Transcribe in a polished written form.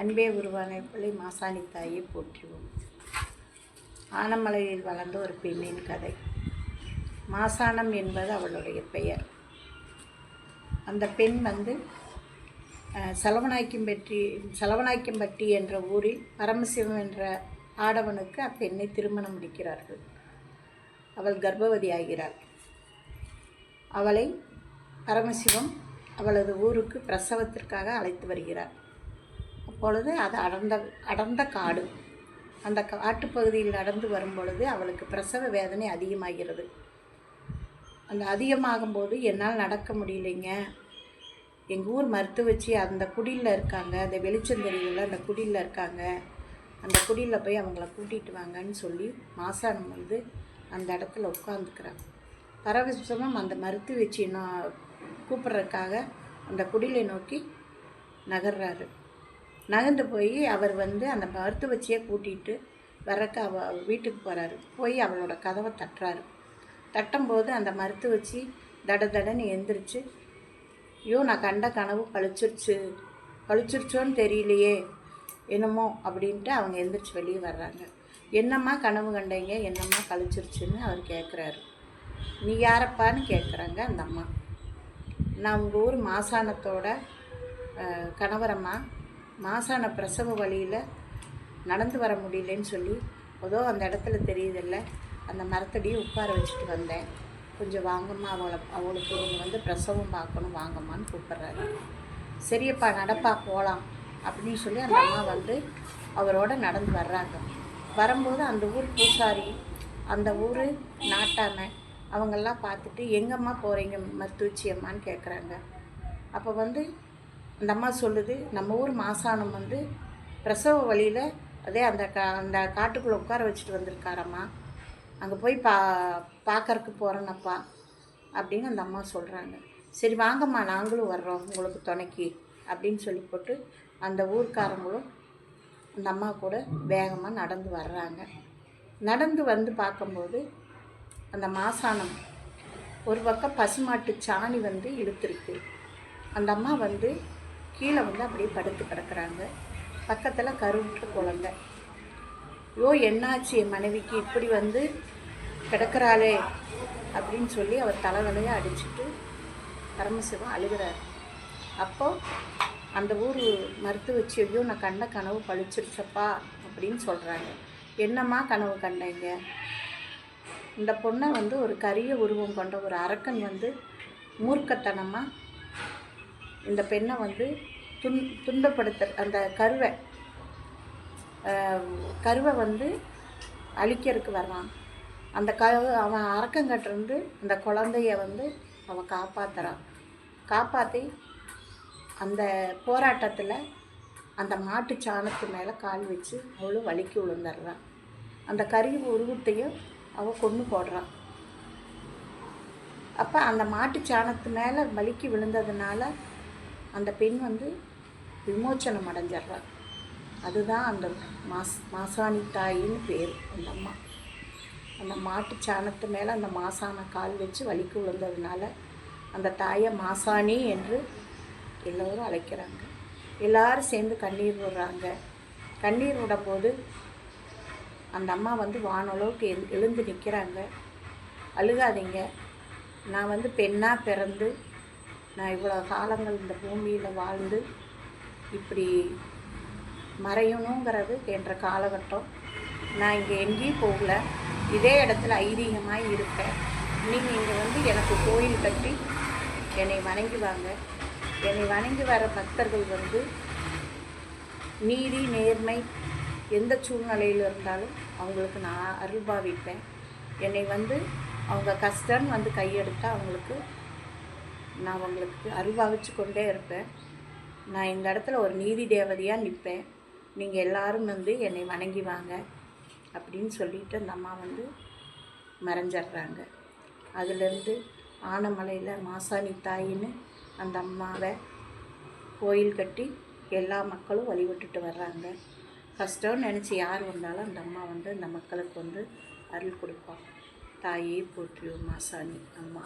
அன்பே உருவான பிள்ளை மாசாணி தாயை போற்றுவோம். ஆனமலையில் வளர்ந்த ஒரு பெண்ணின் கதை. மாசாணம் என்பது அவளுடைய பெயர். அந்த பெண் செலவநாய்க்கம்பட்டி என்ற ஊரில் பரமசிவம் என்ற ஆடவனுக்கு அப்பெண்ணை திருமணம் முடிக்கிறார்கள். அவள் கர்ப்பவதி ஆகிறாள். அவளை பரமசிவம் அவளது ஊருக்கு பிரசவத்திற்காக அழைத்து வருகிறார். அப்பொழுது அது அடர்ந்த காடு. அந்த காட்டுப்பகுதியில் நடந்து வரும்பொழுது அவளுக்கு பிரசவ வேதனை அதிகமாகிறது. அந்த அதிகமாகும்போது என்னால் நடக்க முடியலைங்க, எங்கள் ஊர் மருத்துவச்சி அந்த குடியில் இருக்காங்க, அந்த வெளிச்சம் தெரியல, அந்த குடியில் இருக்காங்க, அந்த குடியில் போய் அவங்கள கூட்டிகிட்டு வாங்கன்னு சொல்லி மாசாணம் அந்த இடத்துல உட்காந்துக்கிறாங்க. பரமசிவம் அந்த மருத்துவச்சியை கூப்பிட்றதுக்காக அந்த குடிலை நோக்கி நகர்றாரு. நகர்ந்து போய் அவர் அந்த மருத்துவச்சியை கூட்டிகிட்டு வரக்க வீட்டுக்கு போகிறாரு. போய் அவளோட கதவை தட்டுறாரு. தட்டும்போது அந்த மருத்துவச்சி தடன்னு எந்திரிச்சு, ஐயோ நான் கண்ட கனவு பழிச்சிருச்சோன்னு தெரியலையே என்னமோ அப்படின்ட்டு அவங்க எந்திரிச்சு வெளியே வர்றாங்க. என்னம்மா கனவு கண்டீங்க, என்னம்மா கழிச்சிருச்சுன்னு அவர் கேட்குறாரு. நீ யாரப்பான்னு கேட்குறாங்க அந்த அம்மா. நான் உங்கள் ஊர் மாசாணத்தோட கணவரம்மா, மாசாண பிரசவ வழியில் நடந்து வர முடியலன்னு சொல்லி ஏதோ அந்த இடத்துல தெரியுதில்ல, அந்த மரத்தடியை உட்கார வச்சுட்டு வந்தேன், கொஞ்சம் வாங்கம்மா, அவளுக்கு நீங்கள் பிரசவம் பார்க்கணும், வாங்கம்மான்னு கூப்பிட்றாரு. சரியப்பா நடப்பா போகலாம் அப்படின்னு சொல்லி அந்த அம்மா அவரோட நடந்து வர்றாங்க. வரும்போது அந்த ஊர் பூசாரி, அந்த ஊர் நாட்டாமை அவங்கெல்லாம் பார்த்துட்டு, எங்கம்மா போகிறீங்க மருத்துவச்சி அம்மான்னு கேட்குறாங்க. அப்போ அந்த அம்மா சொல்லுது, நம்ம ஊர் மாசாணம் பிரசவ வழியில் அதே அந்த காட்டுக்குள்ளே உட்கார வச்சுட்டு வந்திருக்காரம்மா, அங்கே போய் பார்க்கறக்கு போகிறேன்னப்பா அப்படின்னு அந்த அம்மா சொல்கிறாங்க. சரி வாங்கம்மா, நாங்களும் வர்றோம் உங்களுக்கு துணைக்கி அப்படின்னு சொல்லி போட்டு அந்த ஊர்க்காரங்களும் அந்த அம்மா கூட வேகமாக நடந்து வர்றாங்க. நடந்து பார்க்கும்போது அந்த மாசாணம் ஒரு பக்கம் பசுமாட்டு சாணி இழுத்துருக்கு. அந்த அம்மா கீழே அப்படியே படுத்து கிடக்குறாங்க. பக்கத்தில் கருவுற்ற குழந்தை. யோ என்னாச்சு என் மனைவிக்கு இப்படி கிடக்கிறாளே அப்படின்னு சொல்லி அவர் தலைவலையாக அடிச்சுட்டு பரமசிவம் அழுகிறார். அப்போது அந்த ஊர் மருத்துவச்சி, ஐயோ நான் கண்ட கனவு பழிச்சிருச்சப்பா அப்படின்னு சொல்கிறாங்க. என்னம்மா கனவு கண்டீங்க? இந்த பொண்ணை ஒரு கரிய உருவம் கொண்ட ஒரு அரக்கன் மூர்க்கத்தனமாக இந்த பெண்ணை துன்பப்படுத்த அந்த கருவை அழிக்கிறதுக்கு வர்றான். அந்த அவன் அரக்கங்கிட்டிருந்து அந்த குழந்தைய அவன் காப்பாற்றுறான். காப்பாற்றி அந்த போராட்டத்தில் அந்த மாட்டு சாணத்து மேலே கால் வச்சு அவளும் வலிக்கு விழுந்துடுறான். அந்த கரிய உருவத்தையும் அவள் கொன்று போடுறான். அப்போ அந்த மாட்டு சாணத்து மேலே வலிக்கு விழுந்ததுனால அந்த பெண் விமோச்சனம் அடைஞ்சிட்றான். அதுதான் அந்த மாசாணி தாயின்னு பேர். அந்த அம்மா அந்த மாட்டு சாணத்து மேலே அந்த மாசான கால் வச்சு வலிக்கு விழுந்ததுனால அந்த தாயை மாசாணி என்று எல்லோரும் அழைக்கிறாங்க. எல்லோரும் சேர்ந்து கண்ணீர் விடுறாங்க. கண்ணீர் விடும்போது அந்த அம்மா வானளவுக்கு எழுந்து நிற்கிறாங்க. அழுகாதீங்க, நான் பெண்ணாக பிறந்து நான் இவ்வளோ காலங்கள் இந்த பூமியில் வாழ்ந்து இப்படி மறையணுங்கிறது என்ற காலகட்டம். நான் இங்கே எங்கேயும் போகல, இதே இடத்துல ஐதீகமாக இருப்பேன். நீங்கள் இங்கே எனக்கு கோயில் கட்டி என்னை வணங்கி வாங்க. என்னை வணங்கி வர பக்தர்கள் நீதி நேர்மை எந்த சூழ்நிலையில் இருந்தாலும் அவங்களுக்கு நான் அருள்பாவிப்பேன். என்னை அவங்க கஷ்டம்னு கையெடுத்தால் அவங்களுக்கு நான் அவங்களுக்கு அருள்பாவிச்சு கொண்டே இருப்பேன். நான் இந்த இடத்துல ஒரு நீதி தேவதையாக நிற்பேன். நீங்கள் எல்லோரும் என்னை வணங்கி வாங்க அப்படின்னு சொல்லிட்டு அந்த அம்மா மறைஞ்சிட்றாங்க. அதுலேருந்து ஆனமலையில் மாசாணி தாயின்னு அந்த அம்மாவை கோயில் கட்டி எல்லா மக்களும் வழிபட்டுட்டு வர்றாங்க. கஷ்டம்னு நினச்சி யார் வந்தாலும் அந்த அம்மா அந்த மக்களுக்கு அருள் கொடுப்பாங்க. தாயே போற்றியோம் மாசாணி அம்மா.